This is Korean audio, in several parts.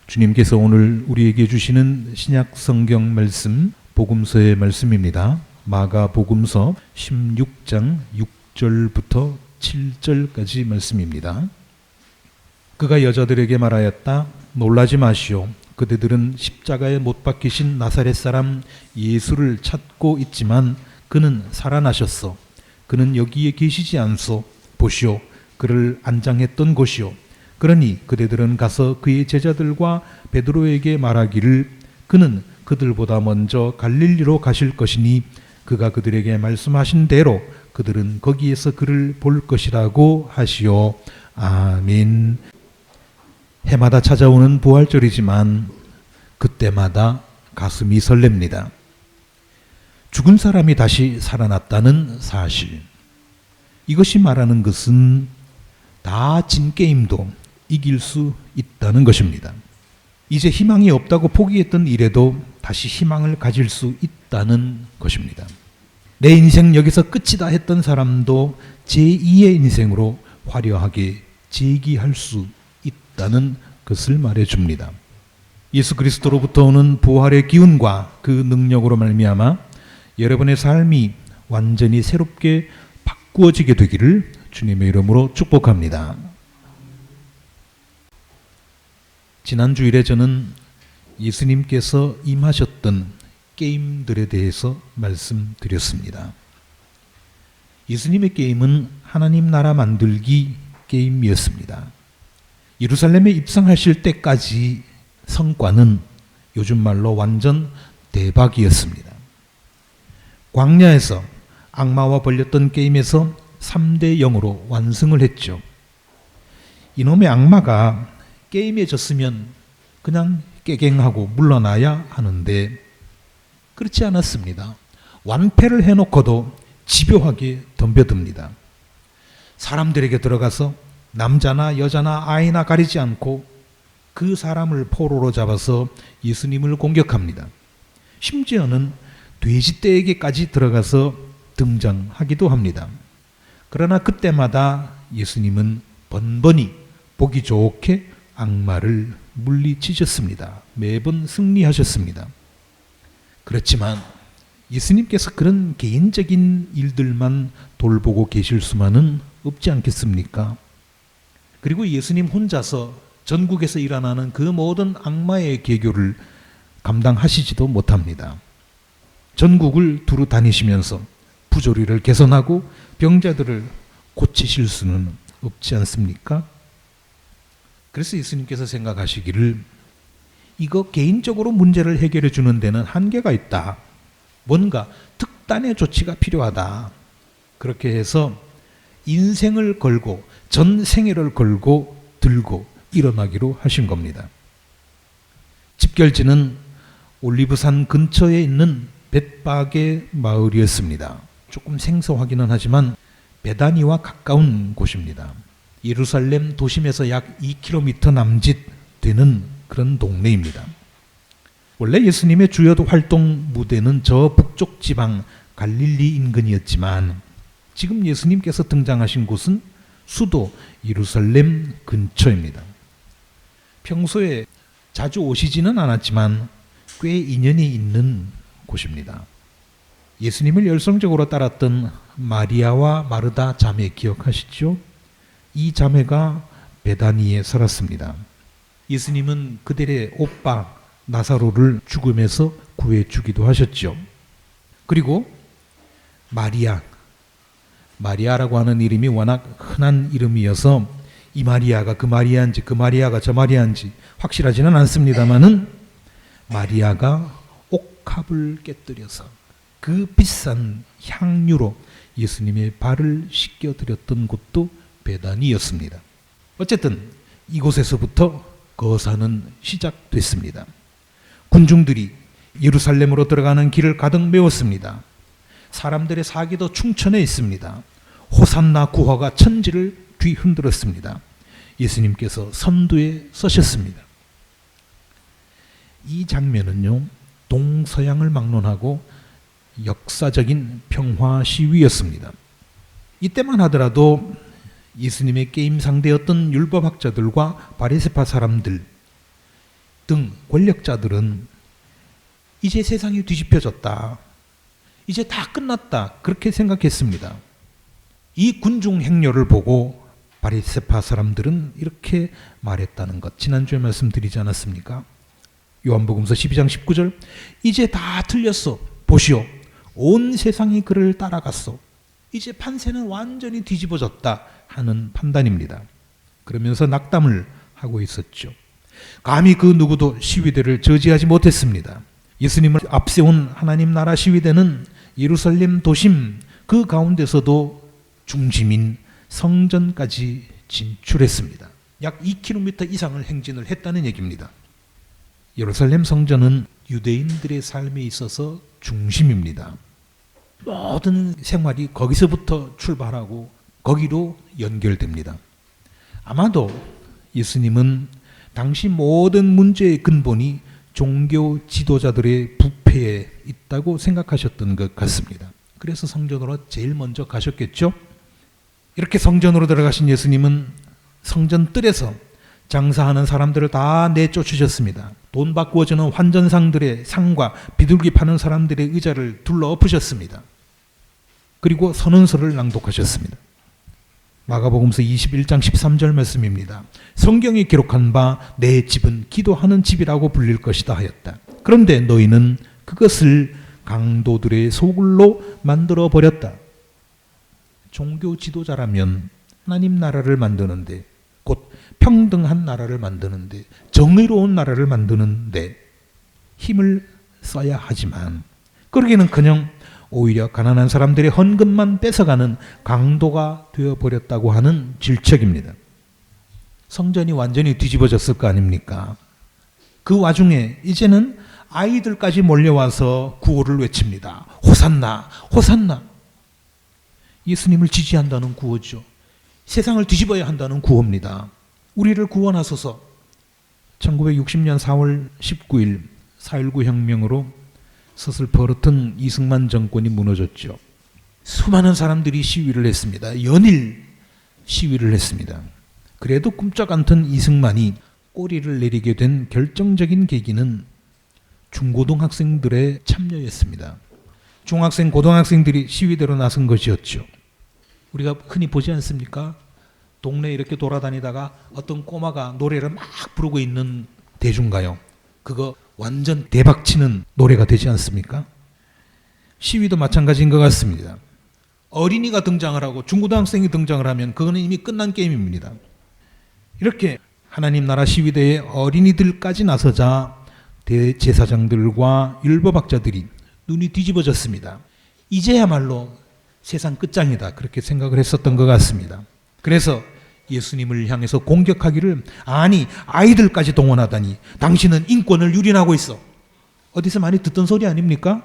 주님께서 오늘 우리에게 주시는 신약 성경 말씀, 복음서의 말씀입니다. 마가복음서 16장 6절부터 7절까지 말씀입니다. 그가 여자들에게 말하였다. 놀라지 마시오. 그대들은 십자가에 못 박히신 나사렛 사람 예수를 찾고 있지만 그는 살아나셨어. 그는 여기에 계시지 않소. 보시오. 그를 안장했던 곳이오. 그러니 그대들은 가서 그의 제자들과 베드로에게 말하기를 그는 그들보다 먼저 갈릴리로 가실 것이니 그가 그들에게 말씀하신 대로 그들은 거기에서 그를 볼 것이라고 하시오. 아멘. 해마다 찾아오는 부활절이지만 그때마다 가슴이 설렙니다. 죽은 사람이 다시 살아났다는 사실. 이것이 말하는 것은 다 진 게임도 이길 수 있다는 것입니다. 이제 희망이 없다고 포기했던 일에도 다시 희망을 가질 수 있다는 것입니다. 내 인생 여기서 끝이다 했던 사람도 제2의 인생으로 화려하게 재기할 수 있다는 것을 말해줍니다. 예수 그리스도로부터 오는 부활의 기운과 그 능력으로 말미암아 여러분의 삶이 완전히 새롭게 바꾸어지게 되기를 주님의 이름으로 축복합니다. 지난 주일에 저는 예수님께서 임하셨던 게임들에 대해서 말씀드렸습니다. 예수님의 게임은 하나님 나라 만들기 게임이었습니다. 예루살렘에 입성하실 때까지 성과는 요즘 말로 완전 대박이었습니다. 광야에서 악마와 벌렸던 게임에서 3대 0으로 완승을 했죠. 이놈의 악마가 게임에 졌으면 그냥 깨갱하고 물러나야 하는데 그렇지 않았습니다. 완패를 해놓고도 집요하게 덤벼듭니다. 사람들에게 들어가서 남자나 여자나 아이나 가리지 않고 그 사람을 포로로 잡아서 예수님을 공격합니다. 심지어는 돼지떼에게까지 들어가서 등장하기도 합니다. 그러나 그때마다 예수님은 번번이 보기 좋게 악마를 물리치셨습니다. 매번 승리하셨습니다. 그렇지만 예수님께서 그런 개인적인 일들만 돌보고 계실 수만은 없지 않겠습니까? 그리고 예수님 혼자서 전국에서 일어나는 그 모든 악마의 계교를 감당하시지도 못합니다. 전국을 두루 다니시면서 부조리를 개선하고 병자들을 고치실 수는 없지 않습니까? 그래서 예수님께서 생각하시기를 이거 개인적으로 문제를 해결해 주는 데는 한계가 있다. 뭔가 특단의 조치가 필요하다. 그렇게 해서 인생을 걸고 전 생애를 걸고 들고 일어나기로 하신 겁니다. 집결지는 올리브산 근처에 있는 벳박의 마을이었습니다. 조금 생소하기는 하지만 베다니와 가까운 곳입니다. 예루살렘 도심에서 약 2km 남짓 되는 그런 동네입니다. 원래 예수님의 주요 활동 무대는 저 북쪽 지방 갈릴리 인근이었지만 지금 예수님께서 등장하신 곳은 수도 예루살렘 근처입니다. 평소에 자주 오시지는 않았지만 꽤 인연이 있는 곳입니다. 예수님을 열성적으로 따랐던 마리아와 마르다 자매 기억하시죠? 이 자매가 베다니에 살았습니다. 예수님은 그들의 오빠 나사로를 죽음에서 구해주기도 하셨죠. 그리고 마리아라고 하는 이름이 워낙 흔한 이름이어서 이 마리아가 그 마리아인지 그 마리아가 저 마리아인지 확실하지는 않습니다만은 마리아가 옥합을 깨뜨려서 그 비싼 향유로 예수님의 발을 씻겨드렸던 곳도 베다니였습니다. 어쨌든 이곳에서부터 거사는 시작됐습니다. 군중들이 예루살렘으로 들어가는 길을 가득 메웠습니다. 사람들의 사기도 충천해 있습니다. 호산나 구호가 천지를 뒤흔들었습니다. 예수님께서 선두에 서셨습니다. 이 장면은요, 동서양을 막론하고 역사적인 평화 시위였습니다. 이때만 하더라도 예수님의 게임 상대였던 율법학자들과 바리새파 사람들, 등 권력자들은 이제 세상이 뒤집혀졌다, 이제 다 끝났다, 그렇게 생각했습니다. 이 군중 행렬을 보고 바리새파 사람들은 이렇게 말했다는 것, 지난주에 말씀드리지 않았습니까? 요한복음서 12장 19절, 이제 다 틀렸어, 보시오, 온 세상이 그를 따라갔어, 이제 판세는 완전히 뒤집어졌다 하는 판단입니다. 그러면서 낙담을 하고 있었죠. 감히 그 누구도 시위대를 저지하지 못했습니다. 예수님을 앞세운 하나님 나라 시위대는 예루살렘 도심 그 가운데서도 중심인 성전까지 진출했습니다. 약 2km 이상을 행진을 했다는 얘기입니다. 예루살렘 성전은 유대인들의 삶에 있어서 중심입니다. 모든 생활이 거기서부터 출발하고 거기로 연결됩니다. 아마도 예수님은 당시 모든 문제의 근본이 종교 지도자들의 부패에 있다고 생각하셨던 것 같습니다. 그래서 성전으로 제일 먼저 가셨겠죠? 이렇게 성전으로 들어가신 예수님은 성전 뜰에서 장사하는 사람들을 다 내쫓으셨습니다. 돈 바꾸어주는 환전상들의 상과 비둘기 파는 사람들의 의자를 둘러 엎으셨습니다. 그리고 선언서를 낭독하셨습니다. 마가복음서 21장 13절 말씀입니다. 성경에 기록한 바 내 집은 기도하는 집이라고 불릴 것이다 하였다. 그런데 너희는 그것을 강도들의 소굴로 만들어 버렸다. 종교 지도자라면 하나님 나라를 만드는데, 곧 평등한 나라를 만드는데, 정의로운 나라를 만드는데 힘을 써야 하지만 그러기는커녕 오히려 가난한 사람들의 헌금만 뺏어가는 강도가 되어버렸다고 하는 질책입니다. 성전이 완전히 뒤집어졌을 거 아닙니까? 그 와중에 이제는 아이들까지 몰려와서 구호를 외칩니다. 호산나, 호산나. 예수님을 지지한다는 구호죠. 세상을 뒤집어야 한다는 구호입니다. 우리를 구원하소서. 1960년 4월 19일 4.19 혁명으로 서슬퍼릇한 이승만 정권이 무너졌죠. 수많은 사람들이 시위를 했습니다. 연일 시위를 했습니다. 그래도 꿈쩍 않던 이승만이 꼬리를 내리게 된 결정적인 계기는 중고등학생들의 참여였습니다. 중학생, 고등학생들이 시위대로 나선 것이었죠. 우리가 흔히 보지 않습니까? 동네에 이렇게 돌아다니다가 어떤 꼬마가 노래를 막 부르고 있는 대중가요. 그거 완전 대박치는 노래가 되지 않습니까? 시위도 마찬가지인 것 같습니다. 어린이가 등장을 하고 중고등학생이 등장을 하면 그거는 이미 끝난 게임입니다. 이렇게 하나님 나라 시위대에 어린이들까지 나서자 대제사장들과 율법학자들이 눈이 뒤집어졌습니다. 이제야말로 세상 끝장이다, 그렇게 생각을 했었던 것 같습니다. 그래서 예수님을 향해서 공격하기를, 아니 아이들까지 동원하다니 당신은 인권을 유린하고 있어. 어디서 많이 듣던 소리 아닙니까?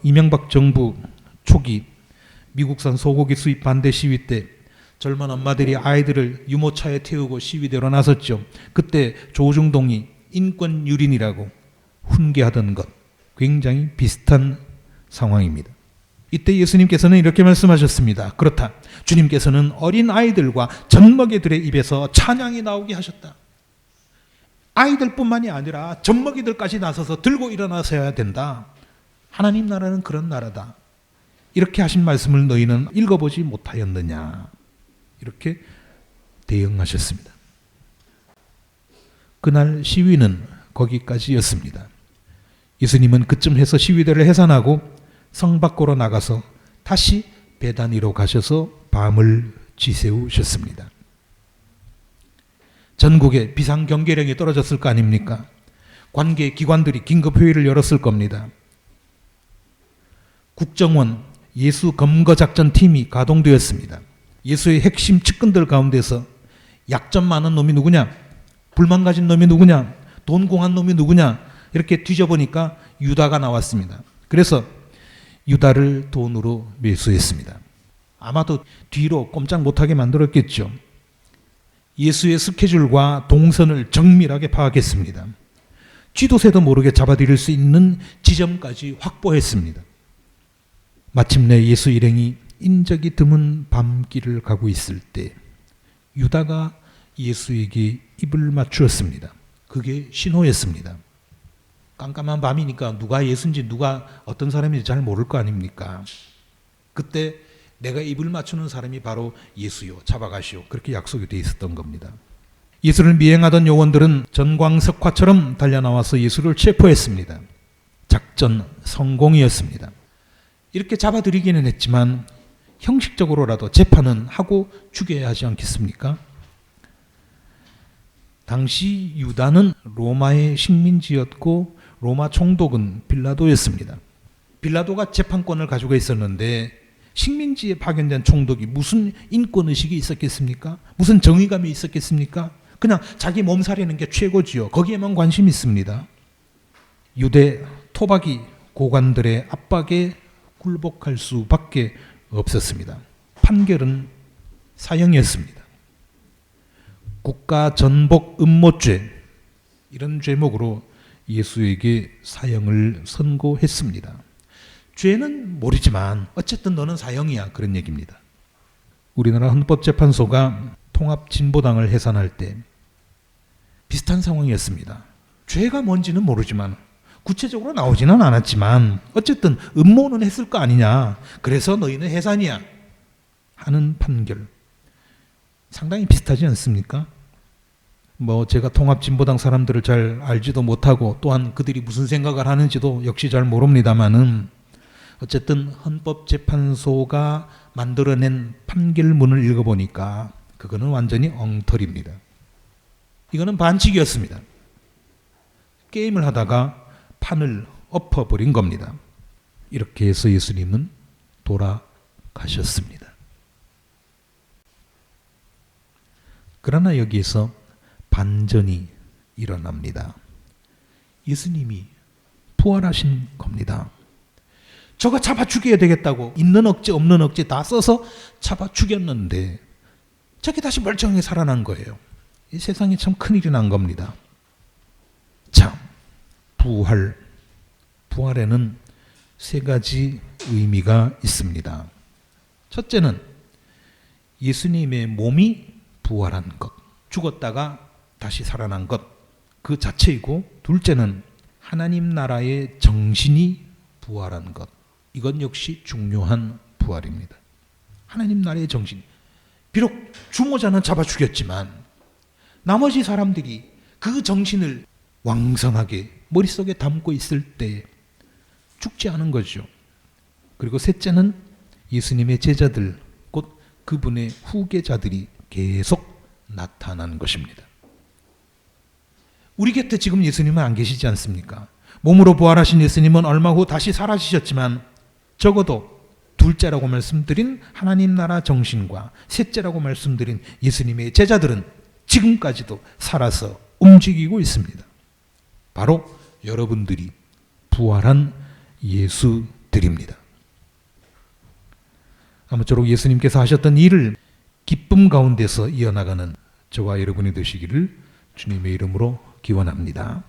이명박 정부 초기 미국산 소고기 수입 반대 시위 때 젊은 엄마들이 아이들을 유모차에 태우고 시위대로 나섰죠. 그때 조중동이 인권 유린이라고 훈계하던 것, 굉장히 비슷한 상황입니다. 이때 예수님께서는 이렇게 말씀하셨습니다. 그렇다. 주님께서는 어린 아이들과 젖먹이들의 입에서 찬양이 나오게 하셨다. 아이들뿐만이 아니라 젖먹이들까지 나서서 들고 일어나서야 된다. 하나님 나라는 그런 나라다. 이렇게 하신 말씀을 너희는 읽어보지 못하였느냐. 이렇게 대응하셨습니다. 그날 시위는 거기까지였습니다. 예수님은 그쯤 해서 시위대를 해산하고 성 밖으로 나가서 다시 베다니로 가셔서 밤을 지새우셨습니다. 전국에 비상경계령이 떨어졌을 거 아닙니까? 관계 기관들이 긴급회의를 열었을 겁니다. 국정원 예수 검거작전팀이 가동되었습니다. 예수의 핵심 측근들 가운데서 약점 많은 놈이 누구냐? 불만 가진 놈이 누구냐? 돈 공한 놈이 누구냐? 이렇게 뒤져보니까 유다가 나왔습니다. 그래서 유다를 돈으로 매수했습니다. 아마도 뒤로 꼼짝 못하게 만들었겠죠. 예수의 스케줄과 동선을 정밀하게 파악했습니다. 쥐도새도 모르게 잡아들일 수 있는 지점까지 확보했습니다. 마침내 예수 일행이 인적이 드문 밤길을 가고 있을 때 유다가 예수에게 입을 맞추었습니다. 그 그게 신호였습니다. 깜깜한 밤이니까 누가 예수인지 누가 어떤 사람인지 잘 모를 거 아닙니까? 그때 내가 입을 맞추는 사람이 바로 예수요, 잡아가시오, 그렇게 약속이 돼 있었던 겁니다. 예수를 미행하던 요원들은 전광석화처럼 달려나와서 예수를 체포했습니다. 작전 성공이었습니다. 이렇게 잡아들이기는 했지만 형식적으로라도 재판은 하고 죽여야 하지 않겠습니까? 당시 유다는 로마의 식민지였고 로마 총독은 빌라도였습니다. 빌라도가 재판권을 가지고 있었는데 식민지에 파견된 총독이 무슨 인권의식이 있었겠습니까? 무슨 정의감이 있었겠습니까? 그냥 자기 몸살이는 게 최고지요. 거기에만 관심이 있습니다. 유대 토박이 고관들의 압박에 굴복할 수밖에 없었습니다. 판결은 사형이었습니다. 국가 전복 음모죄, 이런 죄목으로 예수에게 사형을 선고했습니다. 죄는 모르지만 어쨌든 너는 사형이야, 그런 얘기입니다. 우리나라 헌법재판소가 통합진보당을 해산할 때 비슷한 상황이었습니다. 죄가 뭔지는 모르지만 구체적으로 나오지는 않았지만 어쨌든 음모는 했을 거 아니냐, 그래서 너희는 해산이야 하는 판결, 상당히 비슷하지 않습니까? 제가 통합진보당 사람들을 잘 알지도 못하고 또한 그들이 무슨 생각을 하는지도 역시 잘 모릅니다만은 어쨌든 헌법재판소가 만들어낸 판결문을 읽어보니까 그거는 완전히 엉터리입니다. 이거는 반칙이었습니다. 게임을 하다가 판을 엎어버린 겁니다. 이렇게 해서 예수님은 돌아가셨습니다. 그러나 여기에서 반전이 일어납니다. 예수님이 부활하신 겁니다. 저거 잡아 죽여야 되겠다고 있는 억지 없는 억지 다 써서 잡아 죽였는데 저게 다시 멀쩡하게 살아난 거예요. 이 세상에 참 큰일이 난 겁니다. 참, 부활에는 세 가지 의미가 있습니다. 첫째는 예수님의 몸이 부활한 것, 죽었다가 다시 살아난 것, 그 자체이고, 둘째는 하나님 나라의 정신이 부활한 것, 이건 역시 중요한 부활입니다. 하나님 나라의 정신, 비록 주모자는 잡아 죽였지만 나머지 사람들이 그 정신을 왕성하게 머릿속에 담고 있을 때 죽지 않은 거죠. 그리고 셋째는 예수님의 제자들, 곧 그분의 후계자들이 계속 나타난 것입니다. 우리 곁에 지금 예수님은 안 계시지 않습니까? 몸으로 부활하신 예수님은 얼마 후 다시 사라지셨지만 적어도 둘째라고 말씀드린 하나님 나라 정신과 셋째라고 말씀드린 예수님의 제자들은 지금까지도 살아서 움직이고 있습니다. 바로 여러분들이 부활한 예수들입니다. 아무쪼록 예수님께서 하셨던 일을 기쁨 가운데서 이어나가는 저와 여러분이 되시기를 주님의 이름으로 기원합니다.